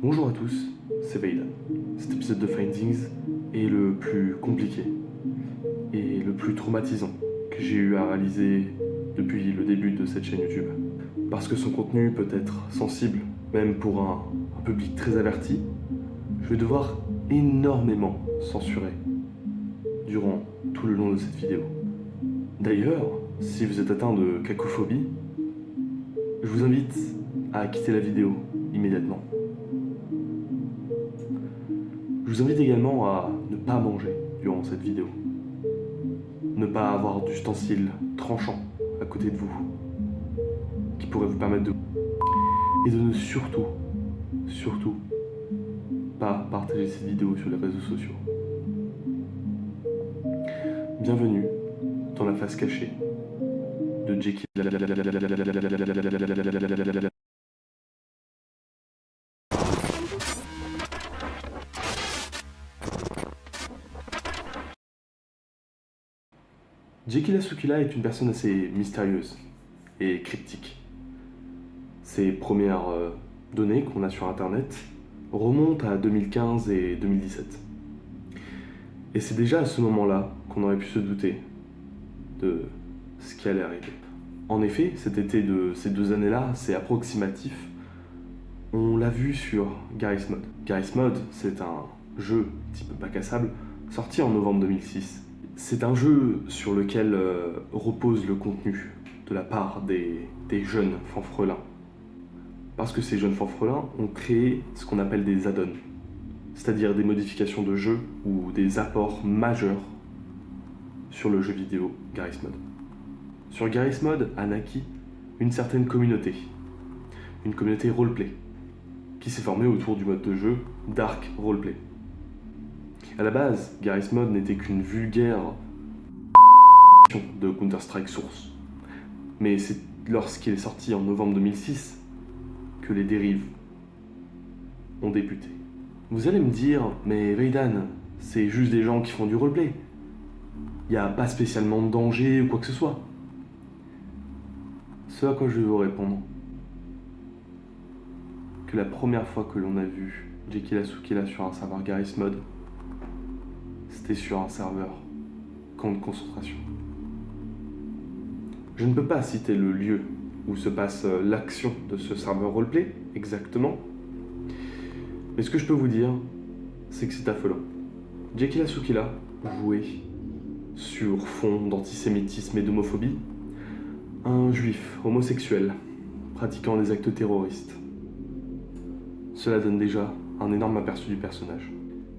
Bonjour à tous, c'est Veidan. Cet épisode de Findings est le plus compliqué et le plus traumatisant que j'ai eu à réaliser depuis le début de cette chaîne YouTube. Parce que son contenu peut être sensible, même pour un public très averti, je vais devoir énormément censurer durant tout le long de cette vidéo. D'ailleurs, si vous êtes atteint de cacophobie, je vous invite à quitter la vidéo immédiatement. Je vous invite également à ne pas manger durant cette vidéo. Ne pas avoir d'ustensiles tranchants à côté de vous qui pourraient vous permettre de... Et de ne surtout pas partager cette vidéo sur les réseaux sociaux. Bienvenue dans la face cachée de Jekyll. Jekyll Asukila est une personne assez mystérieuse et cryptique. Ses premières données qu'on a sur internet remontent à 2015 et 2017. Et c'est déjà à ce moment-là qu'on aurait pu se douter de ce qui allait arriver. En effet, cet été de ces 2 années-là, c'est approximatif. On l'a vu sur Garry's Mod. Garry's Mod, c'est un jeu type bac à sable sorti en novembre 2006. C'est un jeu sur lequel repose le contenu de la part des jeunes fanfrelins. Parce que ces jeunes fanfrelins ont créé ce qu'on appelle des add-ons, c'est-à-dire des modifications de jeu ou des apports majeurs sur le jeu vidéo Garry's Mod. Sur Garry's Mod a naquit une certaine communauté, une communauté roleplay, qui s'est formée autour du mode de jeu Dark Roleplay. À la base, Garry's Mod n'était qu'une vulgaire de Counter-Strike Source. Mais c'est lorsqu'il est sorti en novembre 2006 que les dérives ont débuté. Vous allez me dire, mais Veidan, c'est juste des gens qui font du roleplay. Il n'y a pas spécialement de danger ou quoi que ce soit. Ce à quoi je vais vous répondre, que la première fois que l'on a vu Jekyll Asukila sur un serveur Garry's Mod, c'était sur un serveur camp de concentration. Je ne peux pas citer le lieu où se passe l'action de ce serveur roleplay, exactement. Mais ce que je peux vous dire, c'est que c'est affolant. Jekyll Asukila jouait sur fond d'antisémitisme et d'homophobie un juif homosexuel pratiquant des actes terroristes. Cela donne déjà un énorme aperçu du personnage.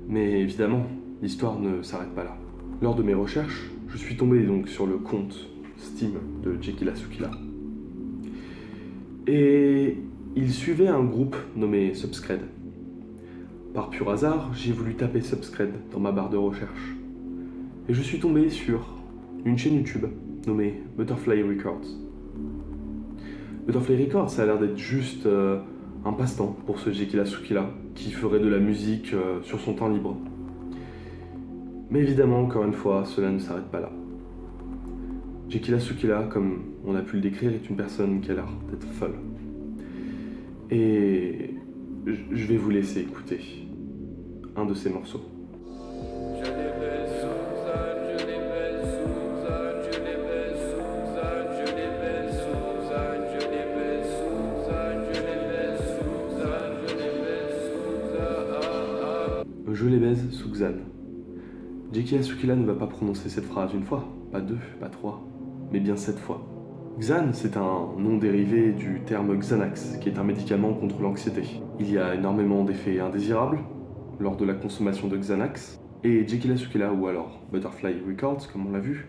Mais évidemment, l'histoire ne s'arrête pas là. Lors de mes recherches, je suis tombé donc sur le compte Steam de Jekyll Asukila. Et il suivait un groupe nommé Subscred. Par pur hasard, j'ai voulu taper Subscred dans ma barre de recherche. Et je suis tombé sur une chaîne YouTube nommée Butterfly Records. Butterfly Records, ça a l'air d'être juste un passe-temps pour ce Jekyll Asukila qui ferait de la musique sur son temps libre. Mais évidemment, encore une fois, cela ne s'arrête pas là. Jekyll Asukila, comme on a pu le décrire, est une personne qui a l'air d'être folle. Et je vais vous laisser écouter un de ses morceaux. Je les baise, Suzanne. Jekyll Asukila ne va pas prononcer cette phrase une fois, pas 2, pas 3, mais bien 7 fois. Xan, c'est un nom dérivé du terme Xanax, qui est un médicament contre l'anxiété. Il y a énormément d'effets indésirables lors de la consommation de Xanax, et Jekyll Asukila, ou alors Butterfly Records, comme on l'a vu,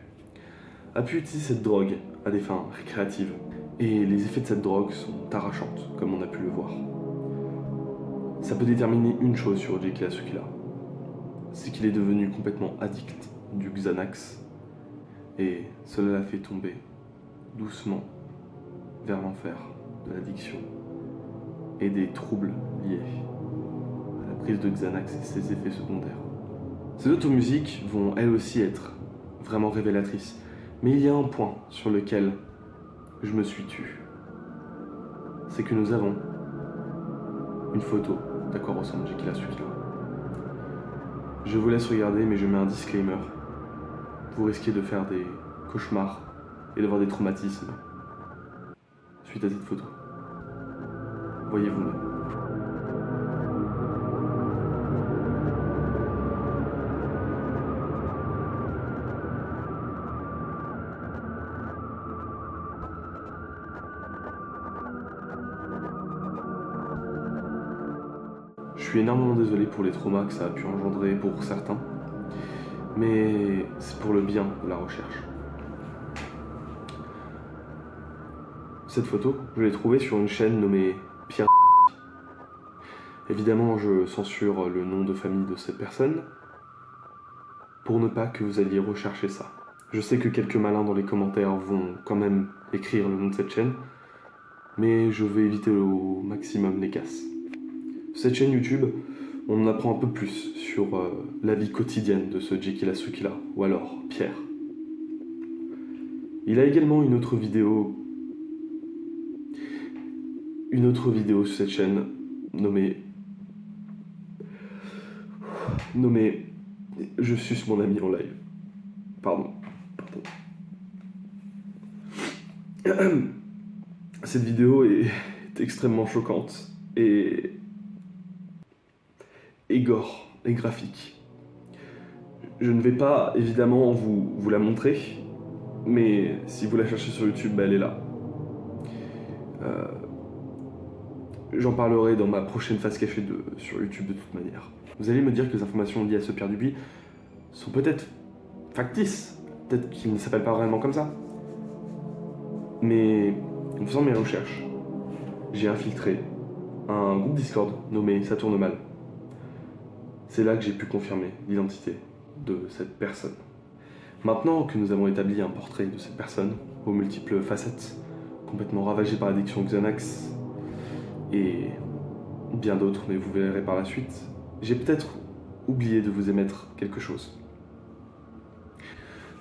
a pu utiliser cette drogue à des fins récréatives. Et les effets de cette drogue sont arrachantes, comme on a pu le voir. Ça peut déterminer une chose sur Jekyll Asukila, c'est qu'il est devenu complètement addict du Xanax, et cela l'a fait tomber doucement vers l'enfer de l'addiction et des troubles liés à la prise de Xanax et ses effets secondaires. Ces autres musiques vont elles aussi être vraiment révélatrices, mais il y a un point sur lequel je me suis tu. C'est que nous avons une photo à quoi ressemble Jekyll la Sukila. Je vous laisse regarder, mais je mets un disclaimer. Vous risquez de faire des cauchemars et d'avoir des traumatismes suite à cette photo. Voyez vous-même. Je suis énormément désolé pour les traumas que ça a pu engendrer pour certains, mais c'est pour le bien de la recherche. Cette photo, je l'ai trouvée sur une chaîne nommée Pierre. Évidemment, je censure le nom de famille de cette personne pour ne pas que vous alliez rechercher ça. Je sais que quelques malins dans les commentaires vont quand même écrire le nom de cette chaîne, mais je vais éviter au maximum les casses. Cette chaîne YouTube, on en apprend un peu plus sur la vie quotidienne de ce Jekyll la Sukila, ou alors Pierre. Il a également une autre vidéo sur cette chaîne nommée Je suce mon ami en live. Pardon. Cette vidéo est extrêmement choquante et gore et graphique. Je ne vais pas évidemment vous la montrer, mais si vous la cherchez sur YouTube, elle est là. J'en parlerai dans ma prochaine face cachée sur YouTube de toute manière. Vous allez me dire que les informations liées à ce Pierre Dubuis sont peut-être factices, peut-être qu'il ne s'appelle pas vraiment comme ça. Mais en faisant mes recherches, j'ai infiltré un groupe Discord nommé Ça tourne mal. C'est là que j'ai pu confirmer l'identité de cette personne. Maintenant que nous avons établi un portrait de cette personne, aux multiples facettes, complètement ravagée par l'addiction au Xanax et bien d'autres, mais vous verrez par la suite, j'ai peut-être oublié de vous émettre quelque chose.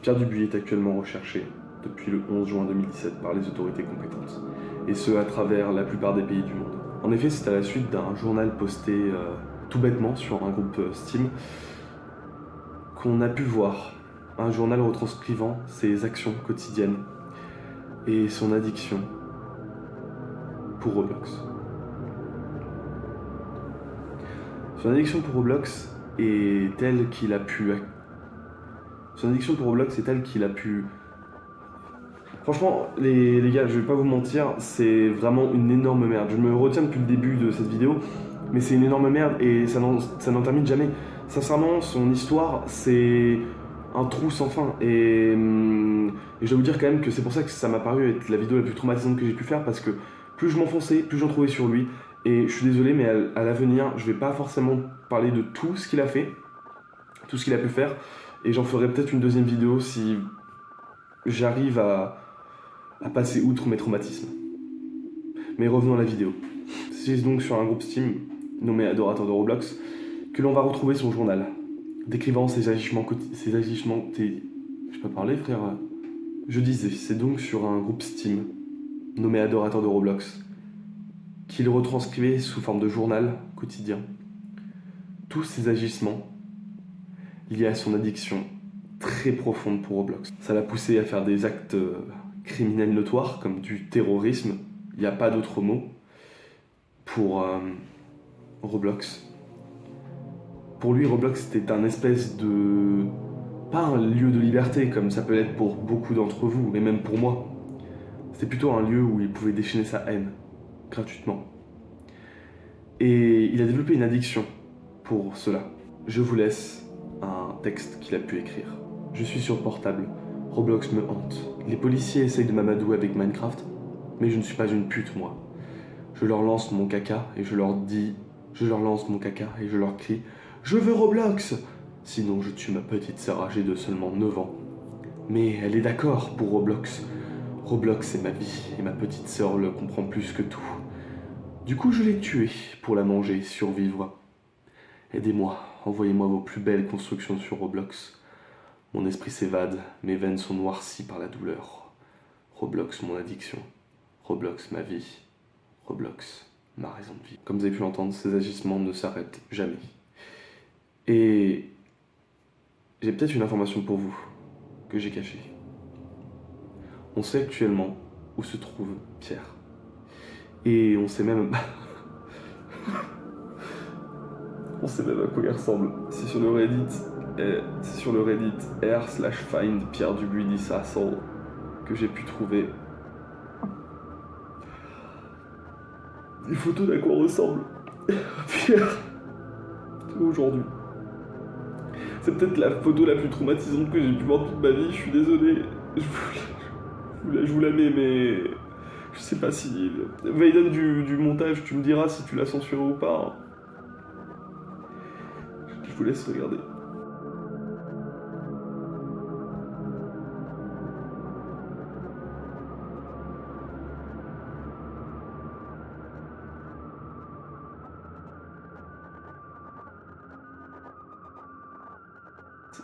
Pierre Dubuis est actuellement recherché depuis le 11 juin 2017 par les autorités compétentes, et ce à travers la plupart des pays du monde. En effet, c'est à la suite d'un journal posté tout bêtement sur un groupe Steam qu'on a pu voir un journal retranscrivant ses actions quotidiennes et son addiction pour Roblox. Son addiction pour Roblox est telle qu'il a pu... Franchement, les gars, je vais pas vous mentir, c'est vraiment une énorme merde. Je me retiens depuis le début de cette vidéo, mais c'est une énorme merde et ça n'en termine jamais. Sincèrement, son histoire, c'est un trou sans fin. Et je dois vous dire quand même que c'est pour ça que ça m'a paru être la vidéo la plus traumatisante que j'ai pu faire, parce que plus je m'enfonçais, plus j'en trouvais sur lui. Et je suis désolé, mais à l'avenir, je vais pas forcément parler de tout ce qu'il a fait, tout ce qu'il a pu faire, et j'en ferai peut-être une deuxième vidéo si j'arrive à passer outre mes traumatismes. Mais revenons à la vidéo. C'est donc sur un groupe Steam nommé Adorateur de Roblox que l'on va retrouver son journal, décrivant ses agissements... Je peux parler, frère? Je disais, c'est donc sur un groupe Steam nommé Adorateur de Roblox qu'il retranscrivait sous forme de journal quotidien tous ses agissements liés à son addiction très profonde pour Roblox. Ça l'a poussé à faire des actes criminels notoires, comme du terrorisme, il n'y a pas d'autre mot, pour Roblox. Pour lui, Roblox c'était un espèce de... pas un lieu de liberté, comme ça peut l'être pour beaucoup d'entre vous, et même pour moi. C'était plutôt un lieu où il pouvait déchaîner sa haine, gratuitement. Et il a développé une addiction pour cela. Je vous laisse un texte qu'il a pu écrire. Je suis sur portable, Roblox me hante. Les policiers essayent de m'amadouer avec Minecraft, mais je ne suis pas une pute, moi. Je leur lance mon caca et je leur crie « Je veux Roblox !» Sinon je tue ma petite sœur âgée de seulement 9 ans. Mais elle est d'accord pour Roblox. Roblox c'est ma vie et ma petite sœur le comprend plus que tout. Du coup je l'ai tuée pour la manger, survivre. Aidez-moi, envoyez-moi vos plus belles constructions sur Roblox. Mon esprit s'évade, mes veines sont noircies par la douleur. Roblox mon addiction. Roblox ma vie. Roblox ma raison de vie. Comme vous avez pu l'entendre, ces agissements ne s'arrêtent jamais. Et j'ai peut-être une information pour vous que j'ai cachée. On sait actuellement où se trouve Pierre. Et on sait même... on sait même à quoi il ressemble. C'est sur le Reddit r/find Pierre Dubuis d'Issassol que j'ai pu trouver des photos d'à quoi ressemble Pierre aujourd'hui. C'est peut-être la photo la plus traumatisante que j'ai pu voir toute ma vie, je suis désolé. Je vous la mets, mais je sais pas si... Vaiden du montage, tu me diras si tu l'as censuré ou pas. Je vous laisse regarder.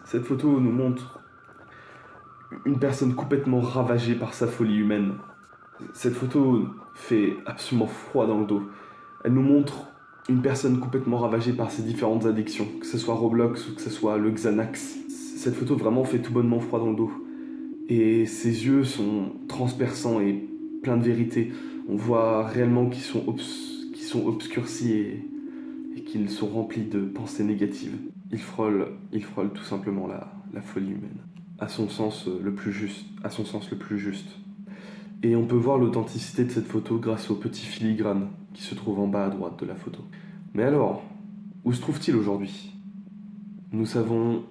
Cette photo nous montre une personne complètement ravagée par sa folie humaine. Cette photo fait absolument froid dans le dos. Elle nous montre une personne complètement ravagée par ses différentes addictions, que ce soit Roblox ou que ce soit le Xanax. Cette photo vraiment fait tout bonnement froid dans le dos. Et ses yeux sont transperçants et pleins de vérité. On voit réellement qu'ils sont obscurcis et qu'ils sont remplis de pensées négatives. Il frôle tout simplement la folie humaine. À son sens le plus juste. Et on peut voir l'authenticité de cette photo grâce au petit filigrane qui se trouve en bas à droite de la photo. Mais alors, où se trouve-t-il aujourd'hui? Nous savons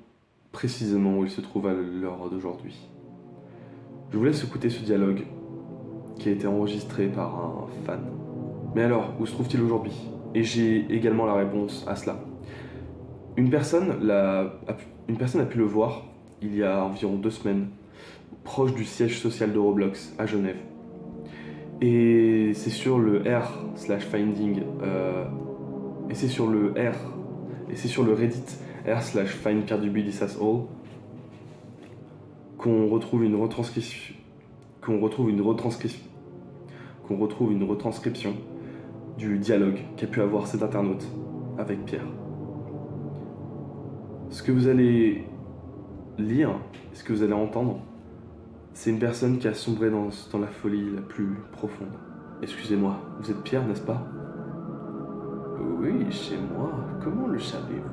précisément où il se trouve à l'heure d'aujourd'hui. Je vous laisse écouter ce dialogue qui a été enregistré par un fan. Mais alors, où se trouve-t-il aujourd'hui? Et j'ai également la réponse à cela. Une personne a pu le voir il y a environ 2 semaines, proche du siège social de Roblox à Genève. Et c'est sur le r/finding et c'est sur le Reddit r/find Pierre Dubuis d'Issassol qu'on retrouve une retranscription du dialogue qu'a pu avoir cet internaute avec Pierre. Ce que vous allez lire, ce que vous allez entendre, c'est une personne qui a sombré dans la folie la plus profonde. Excusez-moi, vous êtes Pierre, n'est-ce pas? Oui, c'est moi. Comment le savez-vous?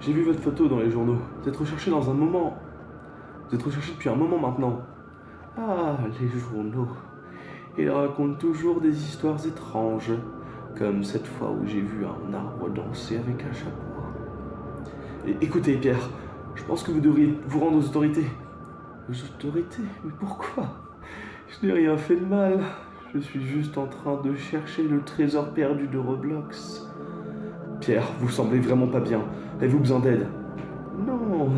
J'ai vu votre photo dans les journaux. Vous êtes recherché dans un moment. Vous êtes recherché depuis un moment maintenant. Ah, les journaux. Ils racontent toujours des histoires étranges, comme cette fois où j'ai vu un arbre danser avec un chapeau. Écoutez, Pierre, je pense que vous devriez vous rendre aux autorités. Aux autorités? Mais pourquoi? Je n'ai rien fait de mal. Je suis juste en train de chercher le trésor perdu de Roblox. Pierre, vous semblez vraiment pas bien. Avez-vous besoin d'aide? Non.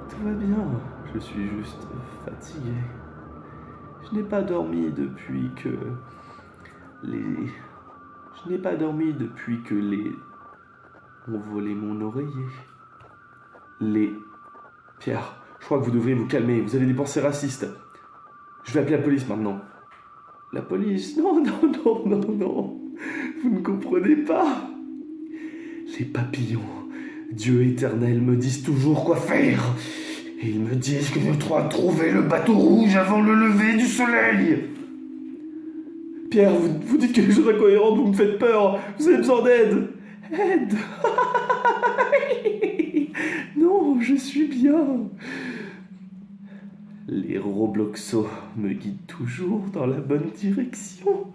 Tout va bien. Je suis juste fatigué. Je n'ai pas dormi depuis que les ont volé mon oreiller. Pierre, je crois que vous devriez vous calmer. Vous avez des pensées racistes. Je vais appeler la police maintenant. La police? Non. Vous ne comprenez pas. Les papillons, Dieu éternel, me disent toujours quoi faire. Et ils me disent que je dois trouver le bateau rouge avant le lever du soleil. Pierre, vous dites quelque chose d'incohérent, vous me faites peur. Vous avez besoin d'aide. Aide. Non, je suis bien. Les Robloxos me guident toujours dans la bonne direction.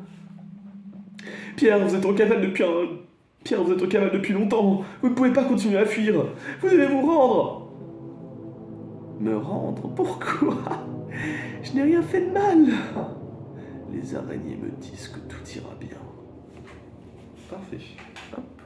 Pierre, vous êtes en cavale depuis longtemps. Vous ne pouvez pas continuer à fuir. Vous devez vous rendre. Me rendre? Pourquoi? Je n'ai rien fait de mal. Les araignées me disent que tout ira bien. Parfait. Hop.